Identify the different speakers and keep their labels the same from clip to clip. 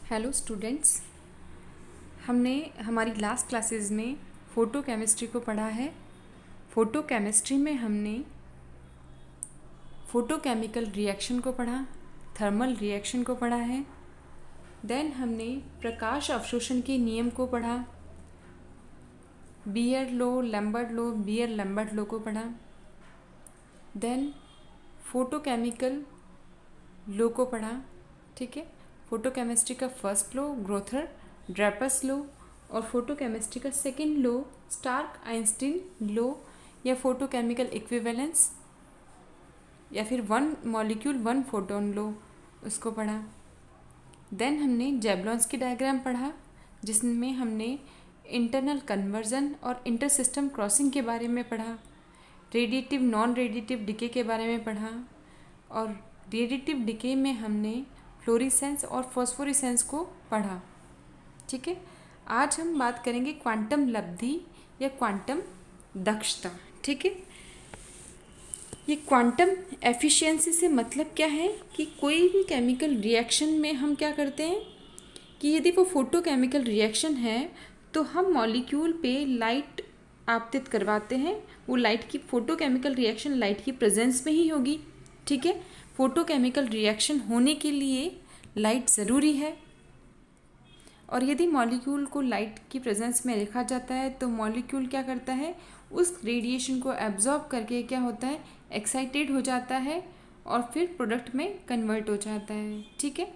Speaker 1: Hello students, हमने हमारी last classes में फ़ोटो केमिस्ट्री को पढ़ा है। फ़ोटो केमिस्ट्री में हमने फ़ोटोकेमिकल रिएक्शन को पढ़ा, थर्मल रिएक्शन को पढ़ा है। देन हमने प्रकाश अवशोषण के नियम को पढ़ा, बियर लो, लैम्बर्ट लो, बियर लैम्बर्ट लो को पढ़ा। देन फ़ोटोकेमिकल लो को पढ़ा। ठीक है, फ़ोटोकेमिस्ट्री का फर्स्ट लो ग्रोथर ड्रैपर्स लो और फ़ोटोकेमिस्ट्री का सेकंड लो स्टार्क आइंस्टीन लो या फ़ोटोकेमिकल इक्विवेलेंस या फिर वन मॉलिक्यूल वन फोटोन लो उसको पढ़ा। देन हमने जैवलॉन्स की डायग्राम पढ़ा, जिसमें हमने इंटरनल कन्वर्जन और इंटर सिस्टम क्रॉसिंग के बारे में पढ़ा, रेडिएटिव नॉन रेडिएटिव डिके के बारे में पढ़ा और रेडिएटिव डिके में हमने फ्लोरेसेंस और फॉस्फोरेसेंस को पढ़ा। ठीक है, आज हम बात करेंगे क्वांटम लब्धि या क्वांटम दक्षता। ठीक है, ये क्वांटम एफिशिएंसी से मतलब क्या है कि कोई भी केमिकल रिएक्शन में हम क्या करते हैं कि यदि वो फोटोकेमिकल रिएक्शन है तो हम मॉलिक्यूल पे लाइट आपतित करवाते हैं। वो लाइट की फोटोकेमिकल रिएक्शन लाइट की प्रेजेंस में ही होगी। ठीक है, फोटोकेमिकल रिएक्शन होने के लिए लाइट ज़रूरी है और यदि मॉलिक्यूल को लाइट की प्रेजेंस में रखा जाता है तो मॉलिक्यूल क्या करता है, उस रेडिएशन को एब्जॉर्ब करके क्या होता है, एक्साइटेड हो जाता है और फिर प्रोडक्ट में कन्वर्ट हो जाता है। ठीक है,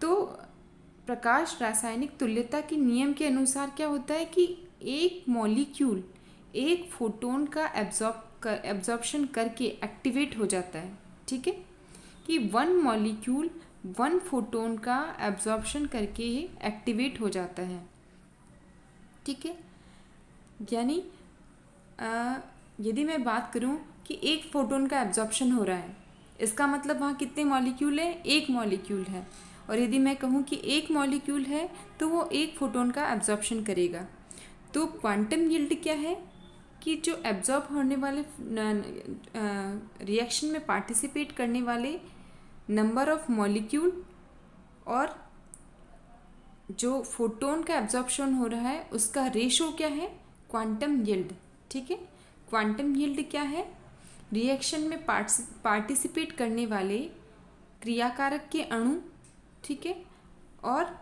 Speaker 1: तो प्रकाश रासायनिक तुल्यता के नियम के अनुसार क्या होता है कि एक मॉलिक्यूल एक फोटोन का एब्जॉर्प्शन करके एक्टिवेट हो जाता है। ठीक है, कि वन मॉलिक्यूल वन फोटोन का एब्जॉर्प्शन करके ही एक्टिवेट हो जाता है। ठीक है, यानी यदि मैं बात करूं कि एक फोटोन का एब्जॉर्प्शन हो रहा है, इसका मतलब वहाँ कितने मॉलिक्यूल है, एक मॉलिक्यूल है। और यदि मैं कहूँ कि एक मॉलिक्यूल है तो वो एक फोटोन का एब्जॉर्प्शन करेगा। तो क्वांटम यील्ड क्या है कि जो एब्जॉर्ब होने वाले रिएक्शन में पार्टिसिपेट करने वाले नंबर ऑफ मॉलिक्यूल और जो फोटोन का एब्जॉर्प्शन हो रहा है उसका रेशो क्या है, क्वांटम यील्ड। ठीक है, क्वांटम यील्ड क्या है, रिएक्शन में पार्टिसिपेट करने वाले क्रियाकारक के अणु, ठीक है, और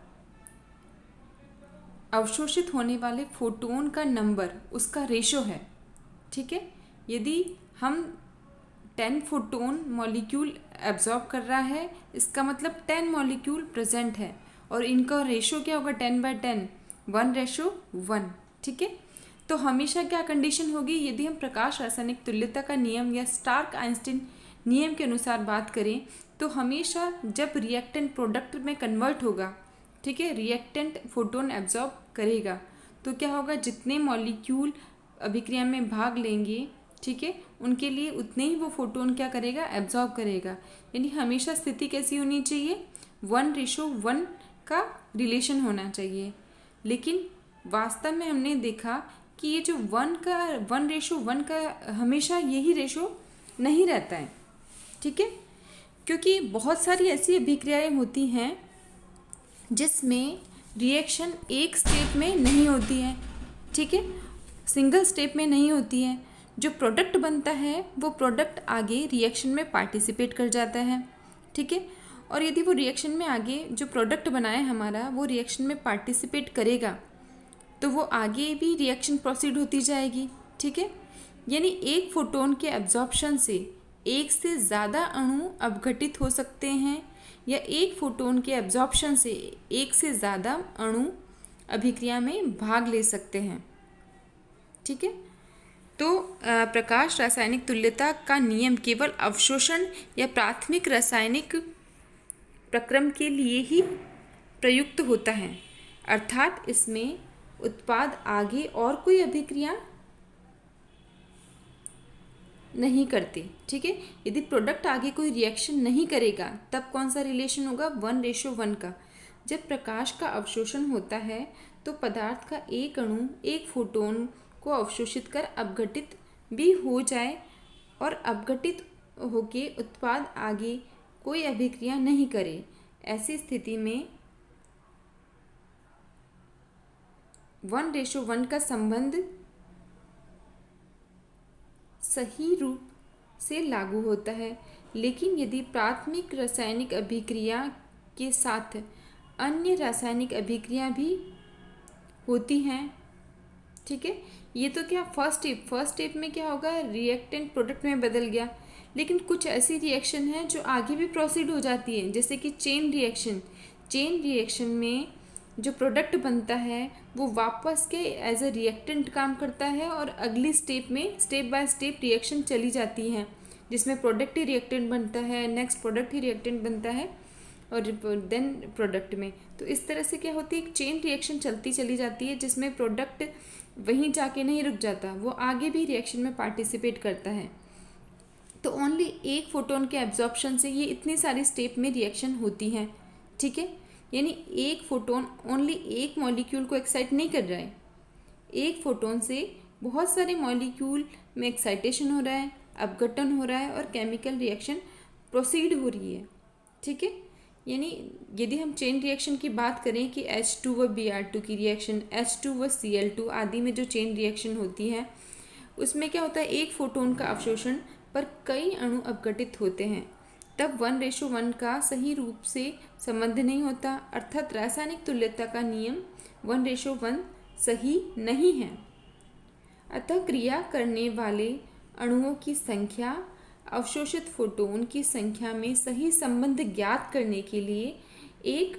Speaker 1: अवशोषित होने वाले फोटोन का नंबर, उसका रेशो है। ठीक है, यदि हम 10 फोटोन मॉलिक्यूल एब्जॉर्ब कर रहा है, इसका मतलब 10 मॉलिक्यूल प्रेजेंट है और इनका रेशो क्या होगा, 10/10, 1:1। ठीक है, तो हमेशा क्या कंडीशन होगी, यदि हम प्रकाश रासायनिक तुल्यता का नियम या स्टार्क आइंस्टीन नियम के अनुसार बात करें तो हमेशा जब रिएक्टेंट प्रोडक्ट में कन्वर्ट होगा, ठीक है, रिएक्टेंट फोटोन एब्जॉर्ब करेगा तो क्या होगा, जितने मॉलिक्यूल अभिक्रिया में भाग लेंगे, ठीक है, उनके लिए उतने ही वो फोटोन क्या करेगा, एब्जॉर्ब करेगा। यानी हमेशा स्थिति कैसी होनी चाहिए, 1:1 का रिलेशन होना चाहिए। लेकिन वास्तव में हमने देखा कि ये जो 1:1 का हमेशा यही रेशो नहीं रहता है। ठीक है, क्योंकि बहुत सारी ऐसी अभिक्रियाएं होती हैं जिसमें रिएक्शन एक स्टेप में नहीं होती है। ठीक है, सिंगल स्टेप में नहीं होती है। जो प्रोडक्ट बनता है वो प्रोडक्ट आगे रिएक्शन में पार्टिसिपेट कर जाता है। ठीक है, और यदि वो रिएक्शन में आगे जो प्रोडक्ट बनाए हमारा वो रिएक्शन में पार्टिसिपेट करेगा तो वो आगे भी रिएक्शन प्रोसीड होती जाएगी। ठीक है, यानी एक फोटोन के एब्जॉर्प्शन से एक से ज़्यादा अणु अपघटित हो सकते हैं या एक फोटोन के एब्जॉर्प्शन से एक से ज़्यादा अणु अभिक्रिया में भाग ले सकते हैं। ठीक है, तो प्रकाश रासायनिक तुल्यता का नियम केवल अवशोषण या प्राथमिक रासायनिक प्रक्रम के लिए ही प्रयुक्त होता है, अर्थात इसमें उत्पाद आगे और कोई अभिक्रिया नहीं करते। ठीक है, यदि प्रोडक्ट आगे कोई रिएक्शन नहीं करेगा तब कौन सा रिलेशन होगा, 1:1 का। जब प्रकाश का अवशोषण होता है तो पदार्थ का एक अणु एक फोटोन को अवशोषित कर अपघटित भी हो जाए और अपघटित होके उत्पाद आगे कोई अभिक्रिया नहीं करे, ऐसी स्थिति में 1:1 का संबंध सही रूप से लागू होता है, लेकिन यदि प्राथमिक रासायनिक अभिक्रिया के साथ अन्य रासायनिक अभिक्रिया भी होती हैं, ठीक है। ये तो क्या फर्स्ट स्टेप में क्या होगा, रिएक्टेंट प्रोडक्ट में बदल गया, लेकिन कुछ ऐसी रिएक्शन है जो आगे भी प्रोसीड हो जाती है, जैसे कि चेन रिएक्शन में जो प्रोडक्ट बनता है वो वापस के एज अ रिएक्टेंट काम करता है और अगली स्टेप में स्टेप बाय स्टेप रिएक्शन चली जाती है, जिसमें प्रोडक्ट ही रिएक्टेंट बनता है, नेक्स्ट प्रोडक्ट ही रिएक्टेंट बनता है और देन प्रोडक्ट में। तो इस तरह से क्या होती है, एक चेन रिएक्शन चलती चली जाती है, जिसमें प्रोडक्ट वहीं जाके नहीं रुक जाता, वो आगे भी रिएक्शन में पार्टिसिपेट करता है। तो ओनली एक फोटोन के एब्जॉर्प्शन से ये इतनी सारी स्टेप में रिएक्शन होती हैं, ठीक है। यानी एक फोटोन ओनली एक मॉलिक्यूल को एक्साइट नहीं कर रहा है, एक फोटोन से बहुत सारे मॉलिक्यूल में एक्साइटेशन हो रहा है, अपघटन हो रहा है और केमिकल रिएक्शन प्रोसीड हो रही है, ठीक है। यानी यदि हम चेन रिएक्शन की बात करें कि H2 व Br2 की रिएक्शन, H2 व Cl2 आदि में जो चेन रिएक्शन होती है, उसमें क्या होता है, एक फोटोन का अवशोषण पर कई अणु अपघटित होते हैं, तब 1:1 का सही रूप से संबंध नहीं होता, अर्थात रासायनिक तुल्यता का नियम 1:1 सही नहीं है। अतः क्रिया करने वाले अणुओं की संख्या अवशोषित फोटोन की संख्या में सही संबंध ज्ञात करने के लिए एक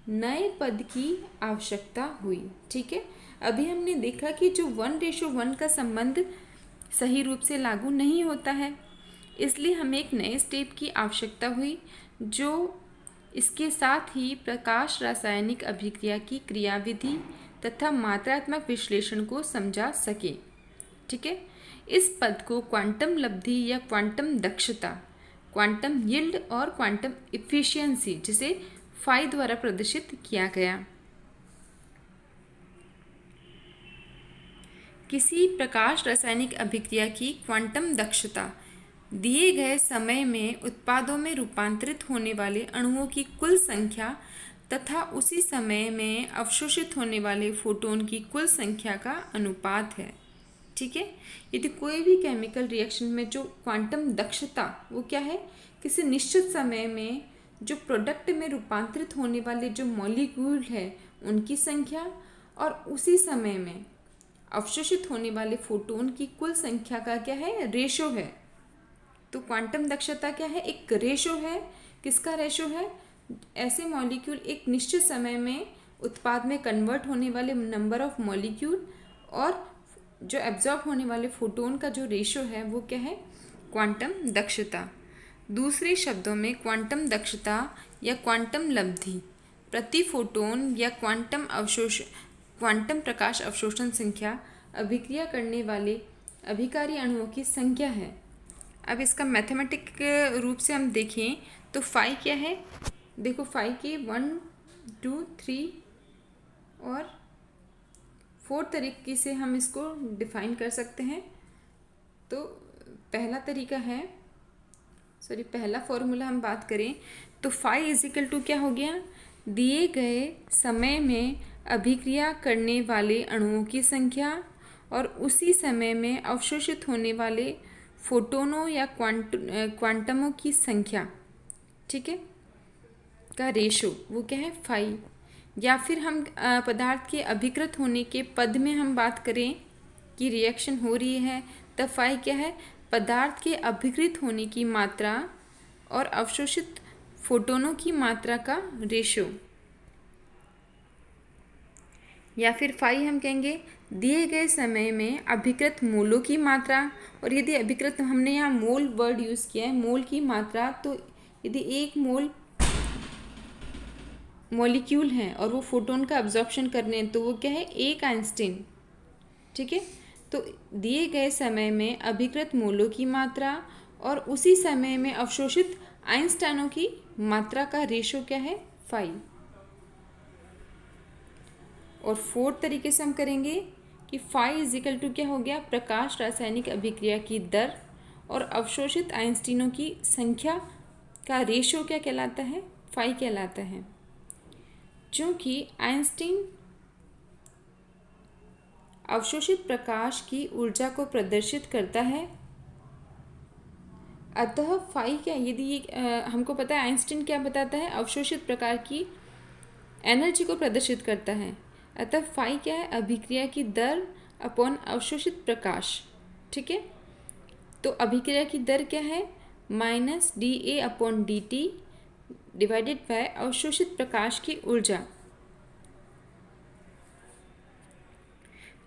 Speaker 1: नए पद की आवश्यकता हुई, ठीक है। अभी हमने देखा कि जो 1:1 का संबंध सही रूप से लागू नहीं होता है, इसलिए हमें एक नए स्टेप की आवश्यकता हुई, जो इसके साथ ही प्रकाश रासायनिक अभिक्रिया की क्रियाविधि तथा मात्रात्मक विश्लेषण को समझा सके, ठीक है। इस पद को क्वांटम लब्धि या क्वांटम दक्षता, क्वांटम यील्ड और क्वांटम इफिशियंसी, जिसे फाई द्वारा प्रदर्शित किया गया। किसी प्रकाश रासायनिक अभिक्रिया की क्वांटम दक्षता दिए गए समय में उत्पादों में रूपांतरित होने वाले अणुओं की कुल संख्या तथा उसी समय में अवशोषित होने वाले फोटोन की कुल संख्या का अनुपात है, ठीक है। यदि कोई भी केमिकल रिएक्शन में जो क्वांटम दक्षता, वो क्या है, किसी निश्चित समय में जो प्रोडक्ट में रूपांतरित होने वाले जो मॉलिक्यूल है उनकी संख्या और उसी समय में अवशोषित होने वाले फोटोन की कुल संख्या का क्या है, रेशो है। तो क्वांटम दक्षता क्या है, एक रेशो है। किसका रेशो है, ऐसे मॉलिक्यूल एक निश्चित समय में उत्पाद में कन्वर्ट होने वाले नंबर ऑफ मॉलिक्यूल और जो एब्जॉर्ब होने वाले फोटोन का जो रेशो है वो क्या है, क्वांटम दक्षता। दूसरे शब्दों में क्वांटम दक्षता या क्वांटम लब्धि प्रति फोटोन या क्वांटम प्रकाश अवशोषण संख्या अभिक्रिया करने वाले अभिकारी अणुओं की संख्या है। अब इसका मैथमेटिक रूप से हम देखें तो फाई क्या है, देखो फाई के 1, 2, 3 और 4 तरीके से हम इसको डिफाइन कर सकते हैं। तो पहला फॉर्मूला हम बात करें तो फाई इजिकल टू क्या हो गया, दिए गए समय में अभिक्रिया करने वाले अणुओं की संख्या और उसी समय में अवशोषित होने वाले फोटोनों या क्वांटमों की संख्या, ठीक है, का रेशो, वो क्या है, फाई। या फिर हम पदार्थ के अभिकृत होने के पद में हम बात करें कि रिएक्शन हो रही है, तब फाई क्या है, पदार्थ के अभिकृत होने की मात्रा और अवशोषित फोटोनों की मात्रा का रेशो। या फिर फाई हम कहेंगे दिए गए समय में अभिकृत मोलों की मात्रा, और यदि अभिकृत हमने यहाँ मोल वर्ड यूज़ किया है, मोल की मात्रा, तो यदि एक मोल मॉलिक्यूल हैं और वो फोटोन का अब्जॉर्प्शन कर रहे हैं तो वो क्या है, एक आइंस्टीन, ठीक है। तो दिए गए समय में अभिकृत मोलों की मात्रा और उसी समय में अवशोषित आइंस्टाइनों की मात्रा का रेशो क्या है, फाई। और 4 तरीके से हम करेंगे कि फाई इजिकल टू क्या हो गया, प्रकाश रासायनिक अभिक्रिया की दर और अवशोषित आइंस्टीनों की संख्या का रेशो क्या कहलाता है, फाई कहलाता है। चूँकि आइंस्टीन अवशोषित प्रकाश की ऊर्जा को प्रदर्शित करता है। अतः फाई क्या, यदि ये हमको पता है आइंस्टीन क्या बताता है, अवशोषित प्रकार की एनर्जी को प्रदर्शित करता है। अतः फाई क्या है, अभिक्रिया की दर अपॉन अवशोषित प्रकाश। ठीक है, तो अभिक्रिया की दर क्या है, -dA/dt डिवाइडेड बाय अवशोषित प्रकाश की ऊर्जा।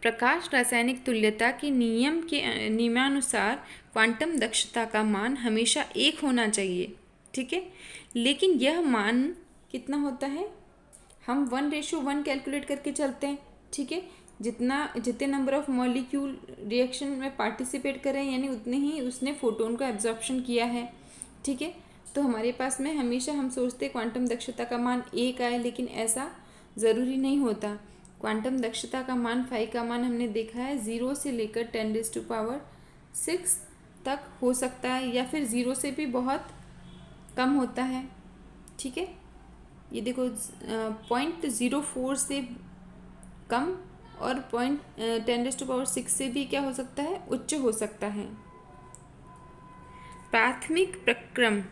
Speaker 1: प्रकाश रासायनिक तुल्यता के नियमानुसार क्वांटम दक्षता का मान हमेशा 1 होना चाहिए। ठीक है, लेकिन यह मान कितना होता है, हम 1:1 कैलकुलेट करके चलते हैं। ठीक है, जितने नंबर ऑफ मॉलिक्यूल रिएक्शन में पार्टिसिपेट करें यानी उतने ही उसने फोटोन को एब्जॉर्प्शन किया है। ठीक है, तो हमारे पास में हमेशा हम सोचते क्वांटम दक्षता का मान 1 आए, लेकिन ऐसा ज़रूरी नहीं होता। क्वांटम दक्षता का मान फाई का मान हमने देखा है 0 से लेकर 10⁶ तक हो सकता है, या फिर 0 से भी बहुत कम होता है। ठीक है, ये देखो 0.04 से कम और 10⁶ से भी क्या हो सकता है, उच्च हो सकता है। प्राथमिक प्रक्रम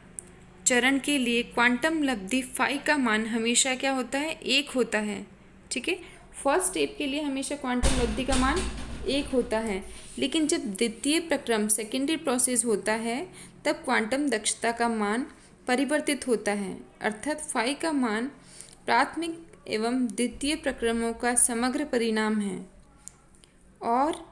Speaker 1: चरण के लिए क्वांटम लब्धि फाई का मान हमेशा क्या होता है, 1 होता है। ठीक है, फर्स्ट स्टेप के लिए हमेशा क्वांटम लब्धि का मान 1 होता है, लेकिन जब द्वितीय प्रक्रम सेकेंडरी प्रोसेस होता है तब क्वांटम दक्षता का मान परिवर्तित होता है, अर्थात फाई का मान प्राथमिक एवं द्वितीय प्रक्रमों का समग्र परिणाम है और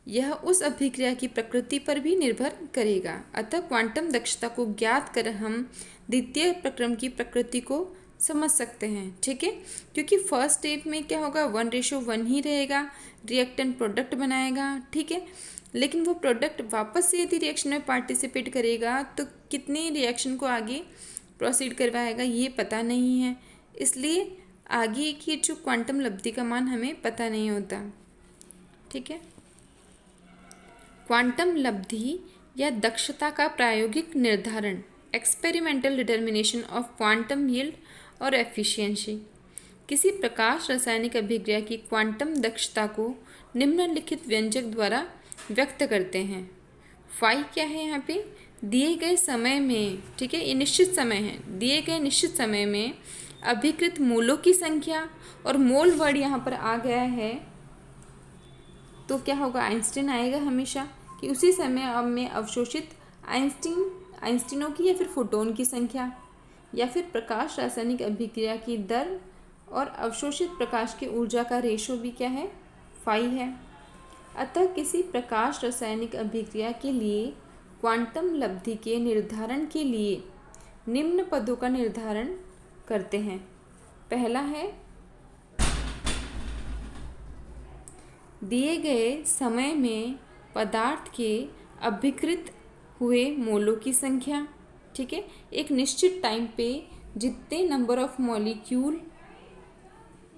Speaker 1: यह उस अभिक्रिया की प्रकृति पर भी निर्भर करेगा। अतः क्वांटम दक्षता को ज्ञात कर हम द्वितीय प्रक्रम की प्रकृति को समझ सकते हैं। ठीक है, क्योंकि फर्स्ट स्टेप में क्या होगा, 1:1 ही रहेगा, रिएक्टेंट प्रोडक्ट बनाएगा। ठीक है, लेकिन वो प्रोडक्ट वापस से यदि रिएक्शन में पार्टिसिपेट करेगा तो कितनी रिएक्शन को आगे प्रोसीड करवाएगा ये पता नहीं है, इसलिए आगे की जो क्वांटम लब्धि का मान हमें पता नहीं होता। ठीक है, क्वांटम लब्धि या दक्षता का प्रायोगिक निर्धारण, experimental determination of quantum yield और एफिशिएंसी। किसी प्रकाश रासायनिक अभिक्रिया की क्वांटम दक्षता को निम्नलिखित व्यंजक द्वारा व्यक्त करते हैं। फाई क्या है यहाँ पे, दिए गए समय में, ठीक है ये निश्चित समय है, दिए गए निश्चित समय में अभिकृत मोलों की संख्या, और मोल वर्ड यहाँ पर आ गया है तो क्या होगा, आइंस्टीन आएगा हमेशा, कि उसी समय में अवशोषित आइंस्टीनों की या फिर फोटोन की संख्या, या फिर प्रकाश रासायनिक अभिक्रिया की दर और अवशोषित प्रकाश की ऊर्जा का रेशो भी क्या है, फाई है। अतः किसी प्रकाश रासायनिक अभिक्रिया के लिए क्वांटम लब्धि के निर्धारण के लिए निम्न पदों का निर्धारण करते हैं। पहला है, दिए गए समय में पदार्थ के अभिकृत हुए मोलों की संख्या। ठीक है, एक निश्चित टाइम पे जितने नंबर ऑफ मॉलिक्यूल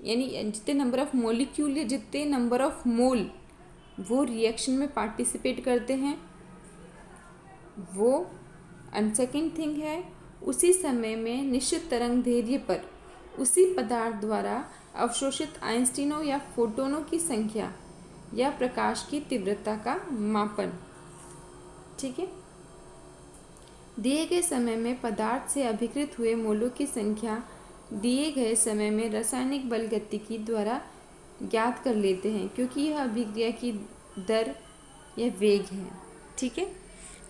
Speaker 1: यानी जितने नंबर ऑफ मॉलिक्यूल या जितने नंबर ऑफ मोल वो रिएक्शन में पार्टिसिपेट करते हैं वो। सेकेंड थिंग है, उसी समय में निश्चित तरंग दैर्ध्य पर उसी पदार्थ द्वारा अवशोषित आइंस्टीनों या फोटोनों की संख्या या प्रकाश की तीव्रता का मापन। ठीक है, दिए गए समय में पदार्थ से अभिकृत हुए मोलों की संख्या दिए गए समय में रासायनिक बल गतिकी द्वारा ज्ञात कर लेते हैं, क्योंकि यह अभिक्रिया की दर या वेग है। ठीक है,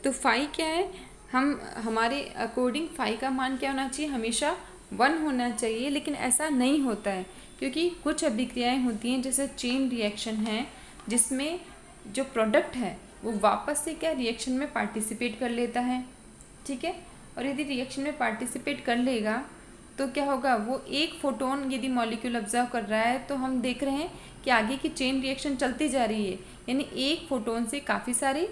Speaker 1: तो फाई क्या है, हमारे अकॉर्डिंग फाई का मान क्या होना चाहिए, हमेशा 1 होना चाहिए, लेकिन ऐसा नहीं होता है क्योंकि कुछ अभिक्रियाएं होती हैं जैसे चेन रिएक्शन है जिसमें जो प्रोडक्ट है वो वापस से क्या रिएक्शन में पार्टिसिपेट कर लेता है। ठीक है, और यदि रिएक्शन में पार्टिसिपेट कर लेगा तो क्या होगा, वो एक फोटोन यदि मॉलिक्यूल ऑब्जर्व कर रहा है तो हम देख रहे हैं कि आगे की चेन रिएक्शन चलती जा रही है, यानी एक फोटोन से काफ़ी सारे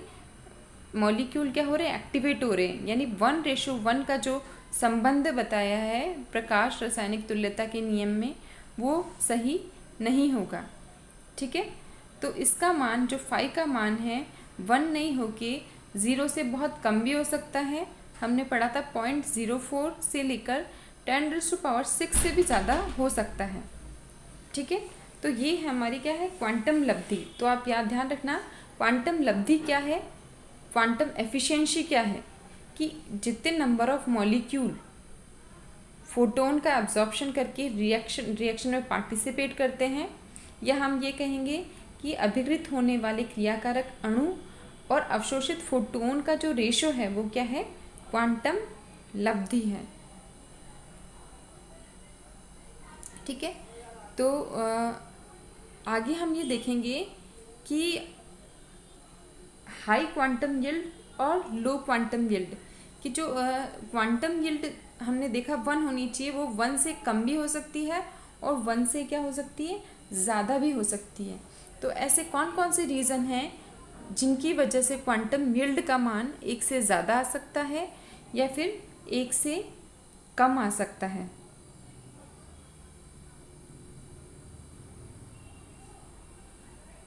Speaker 1: मॉलिक्यूल क्या हो रहे हैं, एक्टिवेट हो रहे हैं। यानी 1:1 का जो संबंध बताया है प्रकाश रासायनिक तुल्यता के नियम में वो सही नहीं होगा। ठीक है, तो इसका मान जो फाई का मान है 1 नहीं होके 0 से बहुत कम भी हो सकता है। हमने पढ़ा था 0.04 से लेकर 10⁶ से भी ज़्यादा हो सकता है। ठीक है, तो ये हमारी क्या है, क्वांटम लब्धि। तो आप याद ध्यान रखना, क्वांटम लब्धि क्या है, क्वांटम एफिशिएंसी क्या है, कि जितने नंबर ऑफ मॉलिक्यूल फोटोन का एब्जॉर्प्शन करके रिएक्शन में पार्टिसिपेट करते हैं, या हम ये कहेंगे कि अभिकृत होने वाले क्रियाकारक अणु और अवशोषित फोटोन का जो रेशो है वो क्या है, क्वांटम लब्धि है। ठीक है, तो आगे हम ये देखेंगे कि हाई क्वांटम यील्ड और लो क्वांटम यील्ड कि जो क्वांटम यील्ड हमने देखा 1 होनी चाहिए, वो 1 से कम भी हो सकती है और 1 से क्या हो सकती है, ज़्यादा भी हो सकती है। तो ऐसे कौन कौन से रीज़न हैं जिनकी वजह से क्वांटम यील्ड का मान 1 से ज़्यादा आ सकता है या फिर 1 से कम आ सकता है।